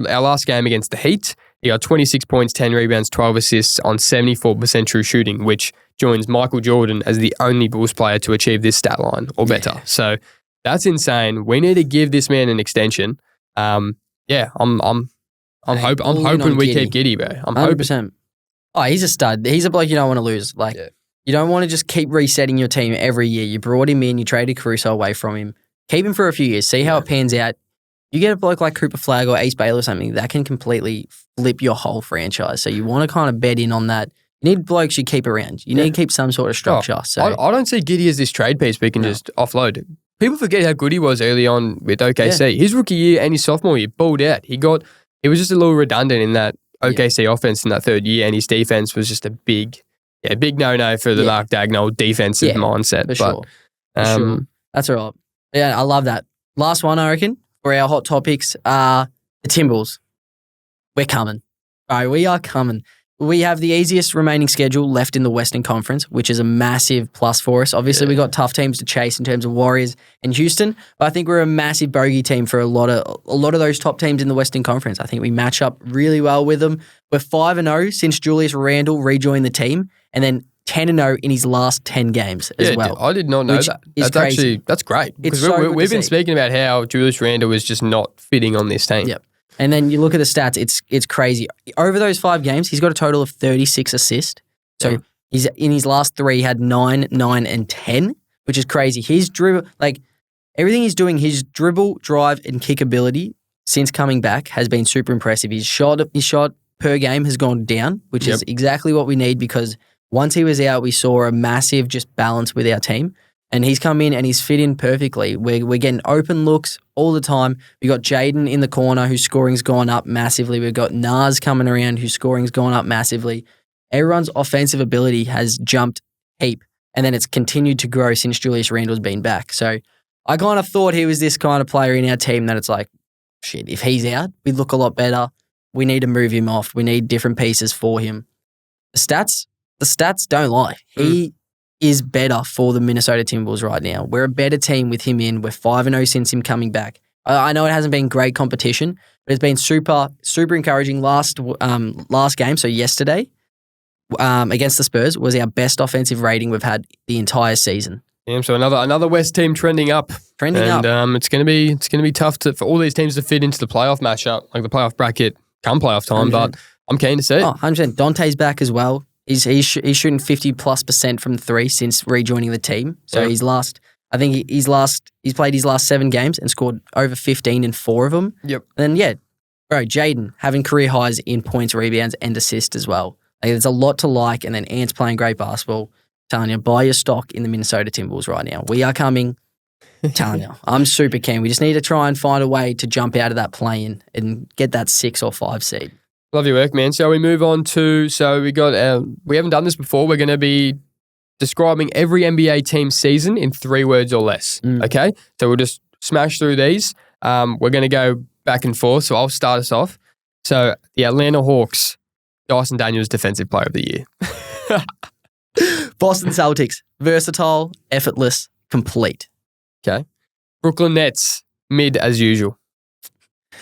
Our last game against the Heat, he got 26 points, 10 rebounds, 12 assists on 74% true shooting, which joins Michael Jordan as the only Bulls player to achieve this stat line or better. So that's insane. We need to give this man an extension. I'm hoping we keep Giddey, bro. I'm 100%. Hoping. Oh, he's a stud. He's a bloke you don't want to lose. You don't want to just keep resetting your team every year. You brought him in, you traded Caruso away from him. Keep him for a few years. See how it pans out. You get a bloke like Cooper Flagg or Ace Bailey or something, that can completely flip your whole franchise. So you want to kind of bet in on that. You need blokes you keep around. You need to keep some sort of structure. I don't see Giddey as this trade piece we can just offload. People forget how good he was early on with OKC. His rookie year and his sophomore year, balled out. He was just a little redundant in that OKC offense in that third year, and his defense was just a big no-no for the Mark Dagnall defensive mindset. For sure. That's all right. Yeah, I love that. Last one, I reckon, for our hot topics are the Timberwolves. We're coming. All right, we are coming. We have the easiest remaining schedule left in the Western Conference, which is a massive plus for us. Obviously, we got tough teams to chase in terms of Warriors and Houston, but I think we're a massive bogey team for a lot of those top teams in the Western Conference. I think we match up really well with them. We're 5-0 since Julius Randle rejoined the team, and then 10-0 in his last 10 games as well. I did not know that. That's great. Because we've been speaking about how Julius Randle was just not fitting on this team. Yep. And then you look at the stats, it's crazy. Over those 5 games, he's got a total of 36 assists. So he's in his last 3, he had 9, 9, and 10, which is crazy. His dribble, everything he's doing, his dribble, drive, and kick ability since coming back has been super impressive. His shot per game has gone down, which is exactly what we need because once he was out, we saw a massive just balance with our team. And he's come in and he's fit in perfectly. We're getting open looks all the time. We got Jaden in the corner whose scoring's gone up massively. We've got Nas coming around whose scoring's gone up massively. Everyone's offensive ability has jumped heap. And then it's continued to grow since Julius Randle's been back. So I kind of thought he was this kind of player in our team that it's like, shit, if he's out, we look a lot better. We need to move him off. We need different pieces for him. The stats don't lie. He is better for the Minnesota Timberwolves right now. We're a better team with him in. We're 5-0 since him coming back. I know it hasn't been great competition, but it's been super, super encouraging. Last game, so yesterday, against the Spurs, was our best offensive rating we've had the entire season. Yeah, so another West team trending up. It's going to be tough for all these teams to fit into the playoff matchup, like the playoff bracket come playoff time. 100%. But I'm keen to see it. 100%. Dante's back as well. He's shooting 50+% from 3 since rejoining the team. So he's played his last 7 games and scored over 15 in 4 of them. Yep. And then Jaden having career highs in points, rebounds, and assists as well. There's a lot to like. And then Ant's playing great basketball. Telling you, buy your stock in the Minnesota Timberwolves right now. We are coming. Telling you, I'm super keen. We just need to try and find a way to jump out of that play-in and get that 6 or 5 seed. Love your work, man. So we move on to, we haven't done this before. We're going to be describing every NBA team's season in 3 words or less. Okay? So we'll just smash through these. We're going to go back and forth. So I'll start us off. So the Atlanta Hawks, Dyson Daniels, Defensive Player of the Year. Boston Celtics, versatile, effortless, complete. Okay. Brooklyn Nets, mid as usual.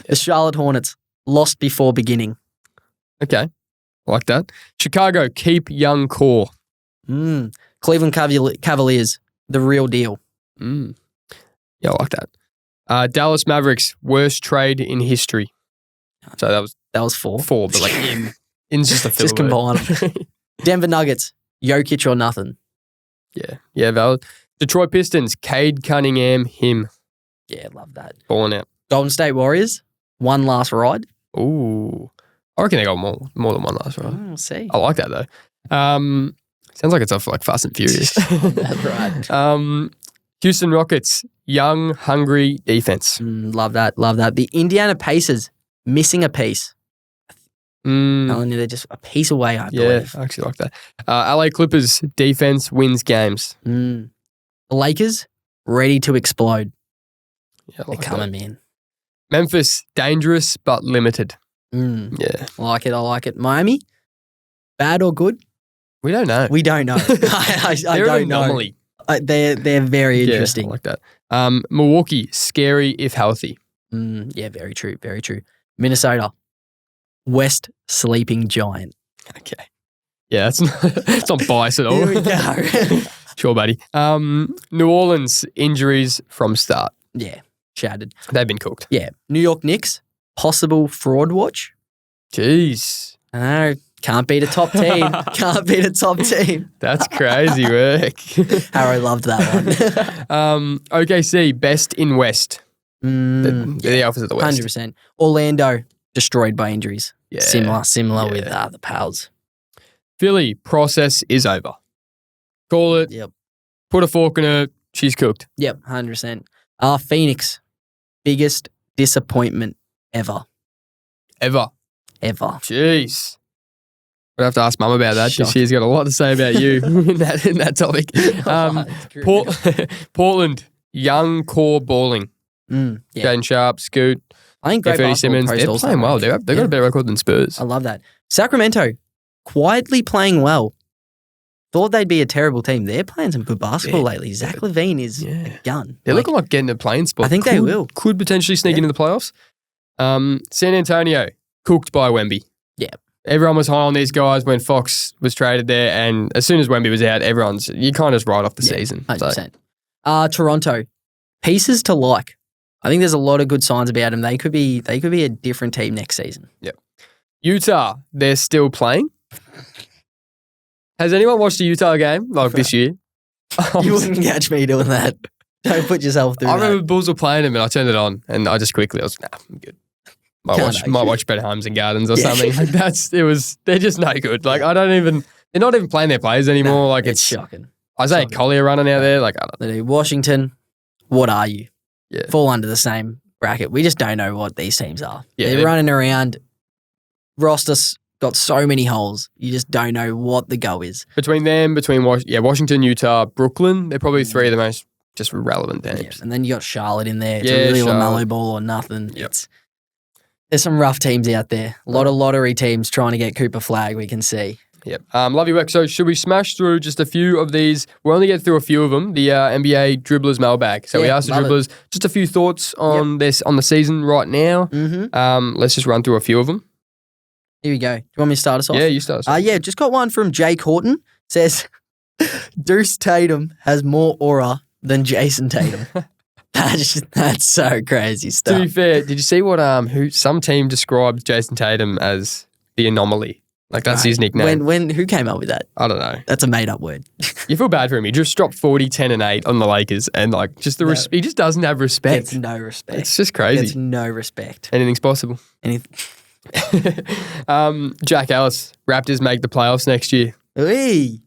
The Charlotte Hornets, lost before beginning. Okay. Like that. Chicago, keep young core. Cleveland Cavaliers, the real deal. Yeah, I like that. Dallas Mavericks, worst trade in history. So that was 4. 4, but in's just a filler. Just combine them. Denver Nuggets, Jokic or nothing. Yeah, valid. Detroit Pistons, Cade Cunningham, him. Yeah, love that. Balling out. Golden State Warriors, one last ride. Ooh. I reckon they got more than one last round. We'll see. I like that though. Sounds like it's off like Fast and Furious. That's right. Houston Rockets, young, hungry defense. Love that. The Indiana Pacers, missing a piece. Telling you they're just a piece away, I believe. I actually like that. LA Clippers, defense wins games. The Lakers, ready to explode. Yeah, they're coming, man. Memphis, dangerous but limited. Yeah. I like it. Miami, bad or good? We don't know. I don't know. They're very interesting. I like that. Milwaukee, scary if healthy. Yeah, very true. Minnesota, West sleeping giant. Okay. Yeah, it's not biased at all. Here we go. Sure, buddy. New Orleans, injuries from start. Yeah, shattered. They've been cooked. Yeah. New York Knicks, possible fraud watch. Jeez. I know. Can't beat a top team. That's crazy work. Harrow loved that one. OKC, best in West. They're the Alphas of the West. 100%. Orlando, destroyed by injuries. Yeah. Similar with the Pals. Philly, process is over. Call it. Yep. Put a fork in her. She's cooked. Yep, 100%. Phoenix, biggest disappointment ever. Ever. Jeez. We'll have to ask Mum about that because she's got a lot to say about you in that topic. Portland, young core balling. Jaden Sharp, Scoot. I think great Simmons. They're playing well. They've got a better record than Spurs. I love that. Sacramento, quietly playing well. Thought they'd be a terrible team. They're playing some good basketball lately. Zach LaVine is a gun. They're looking like getting a playing spot. I think they will. Could potentially sneak into the playoffs. San Antonio, cooked by Wemby. Yeah. Everyone was high on these guys when Fox was traded there, and as soon as Wemby was out, you kind of just write off the season. 100%. Toronto, pieces to like. I think there's a lot of good signs about them. They could be a different team next season. Yep. Utah, they're still playing. Has anyone watched a Utah game this year? You wouldn't catch me doing that. Don't put yourself through that. I remember the Bulls were playing them and I turned it on and I just quickly was, I'm good. Might watch Better Homes and Gardens or something. They're just no good. They're not even playing their players anymore. No, it's shocking. Isaiah Collier running out there. I don't know. Washington, what are you? Yeah. Fall under the same bracket. We just don't know what these teams are. Yeah, they're running around. Roster's got so many holes. You just don't know what the go is. Between Washington, Utah, Brooklyn, they're probably three of the most just relevant teams. Yeah. And then you got Charlotte in there. It's really LaMelo ball or nothing. Yep. There's some rough teams out there. A lot of lottery teams trying to get Cooper Flag, we can see. Yep. Love your work. So should we smash through just a few of these? We'll only get through a few of them. The NBA Dribblers Mailbag. So we asked the Dribblers just a few thoughts on on the season right now. Mm-hmm. Let's just run through a few of them. Here we go. Do you want me to start us off? Yeah, you start us off. Just got one from Jake Horton. Says, Deuce Tatum has more aura than Jason Tatum. That's so crazy stuff. To be fair, did you see what some team described Jason Tatum as the anomaly? That's his nickname. Who came up with that? I don't know. That's a made up word. You feel bad for him. He just dropped 40, 10, and 8 on the Lakers, and he just doesn't have respect. Gets no respect. It's just crazy. Gets no respect. Anything's possible. Jack Ellis, Raptors make the playoffs next year. Hey,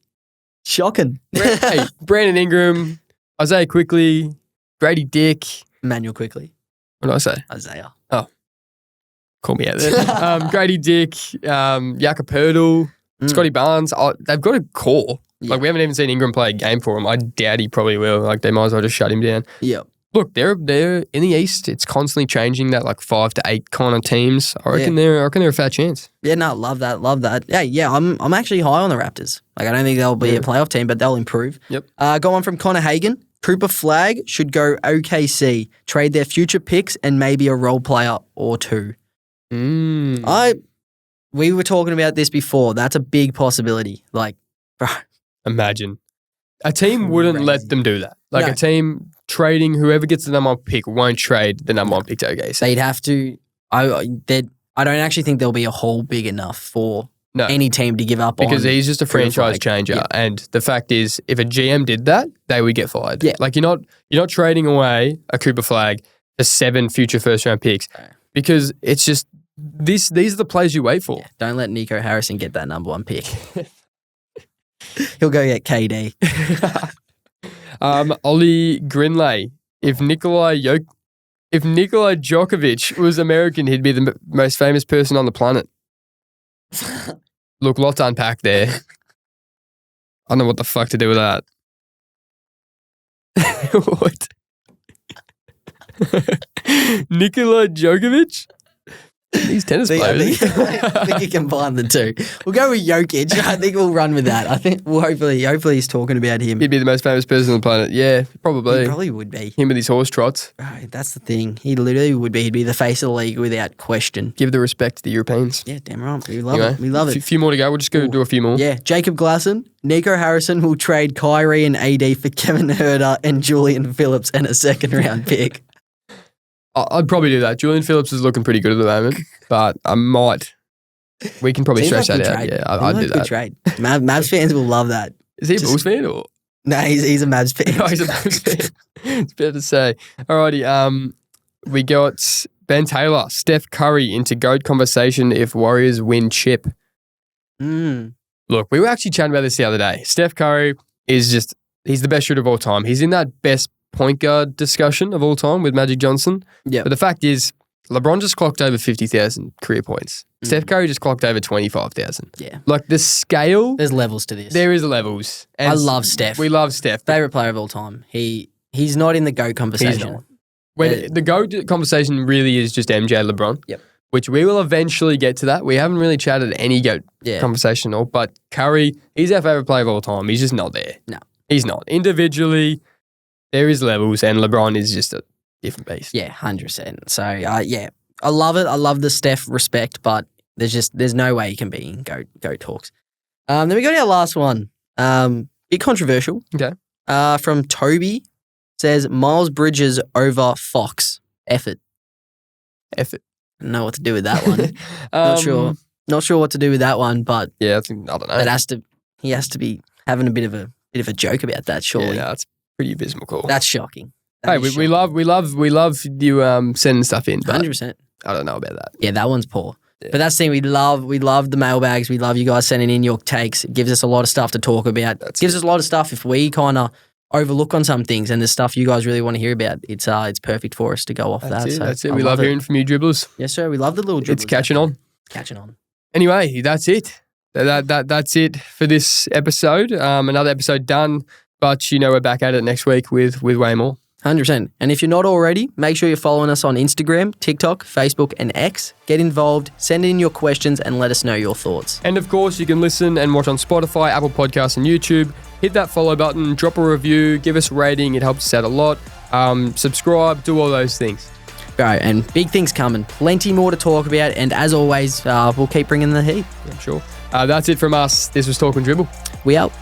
shocking. Hey, Brandon Ingram, Isaiah Quickly, Grady Dick. Emmanuel Quickly. What did I say? Isaiah. Oh. Call me out there. Grady Dick, Jakob Poeltl, Scotty Barnes. They've got a core. Yeah. We haven't even seen Ingram play a game for him. I doubt he probably will. They might as well just shut him down. Yeah. Look, they're in the East. It's constantly changing that 5 to 8 kind of teams. I reckon they're a fair chance. Yeah, no, love that. Yeah. I'm actually high on the Raptors. I don't think they'll be a playoff team, but they'll improve. Yep. Go on from Connor Hagan. Cooper Flag should go OKC. Trade their future picks and maybe a role player or two. We were talking about this before. That's a big possibility. Bro. Imagine. A team wouldn't let them do that. A team trading whoever gets the number one pick won't trade the number one pick to OKC. They'd have to. I don't actually think there'll be a hole big enough for any team to give up on. Because he's just a franchise changer. Yeah. And the fact is, if a GM did that, they would get fired. Yeah. You're not trading away a Cooper Flag for 7 future first round picks because it's just these are the plays you wait for. Yeah, don't let Nico Harrison get that number 1 pick. He'll go get KD. Ollie Grinley. If Nikolai Jokic was American, he'd be the most famous person on the planet. Look, lots to unpack there. I don't know what the fuck to do with that. What? Nikola Djokovic? These tennis players. I think you combine the two. We'll go with Jokic. I think we'll run with that. I think hopefully he's talking about him. He'd be the most famous person on the planet. Yeah, probably. He probably would be. Him with his horse trots. Right, that's the thing. He literally would be. He'd be the face of the league without question. Give the respect to the Europeans. Yeah, damn right. We love it. We love it. A few more to go. We'll just go do a few more. Yeah, Jacob Glasson. Nico Harrison will trade Kyrie and AD for Kevin Huerter and Julian Phillips and a second-round pick. I'd probably do that. Julian Phillips is looking pretty good at the moment, but I might. We can probably stretch that out. Trade. Yeah, I'd do that. Good trade. Mavs fans will love that. Is he a Bulls fan or? No, he's a Mavs fan. No, he's a Mavs fan. It's better to say. Alrighty. We got Ben Taylor, Steph Curry into GOAT conversation if Warriors win chip. Look, we were actually chatting about this the other day. Steph Curry he's the best shooter of all time. He's in that best point guard discussion of all time with Magic Johnson. Yeah. But the fact is, LeBron just clocked over 50,000 career points. Steph Curry just clocked over 25,000. Yeah. Like the scale. There's levels to this. There is levels. And I love Steph. We love Steph. Favorite player of all time. He's not in the GOAT conversation. He's not. When the GOAT conversation really is just MJ LeBron. Yep. Which we will eventually get to that. We haven't really chatted any GOAT conversation at all. But Curry, he's our favorite player of all time. He's just not there. No. He's not. Individually, there is levels, and LeBron is just a different beast. Yeah, 100%. So, yeah, I love it. I love the Steph respect, but there's no way he can be in GOAT talks. Then we got our last one. Bit controversial. Okay. From Toby, says Miles Bridges over Fox. Effort. I don't know what to do with that one. Not sure what to do with that one, but yeah, I don't know. He has to be having a bit of a joke about that, surely. Yeah, that's pretty abysmal call. That's shocking. We love you sending stuff in. 100%. I don't know about that. Yeah, that one's poor. Yeah. But that's the thing, we love the mailbags. We love you guys sending in your takes. It gives us a lot of stuff to talk about. Gives us a lot of stuff if we kind of overlook on some things and there's stuff you guys really want to hear about. It's perfect for us to go off That's it. We love hearing from you, dribblers. Yes, sir. We love the little dribblers. It's catching on. Anyway, that's it. That's it for this episode. Another episode done, but we're back at it next week with way more. 100%. And if you're not already, make sure you're following us on Instagram, TikTok, Facebook, and X. Get involved, send in your questions, and let us know your thoughts. And of course, you can listen and watch on Spotify, Apple Podcasts, and YouTube. Hit that follow button, drop a review, give us a rating. It helps us out a lot. Subscribe, do all those things. Right, and big things coming. Plenty more to talk about. And as always, we'll keep bringing the heat. I'm sure. That's it from us. This was Talk and Dribble. We out.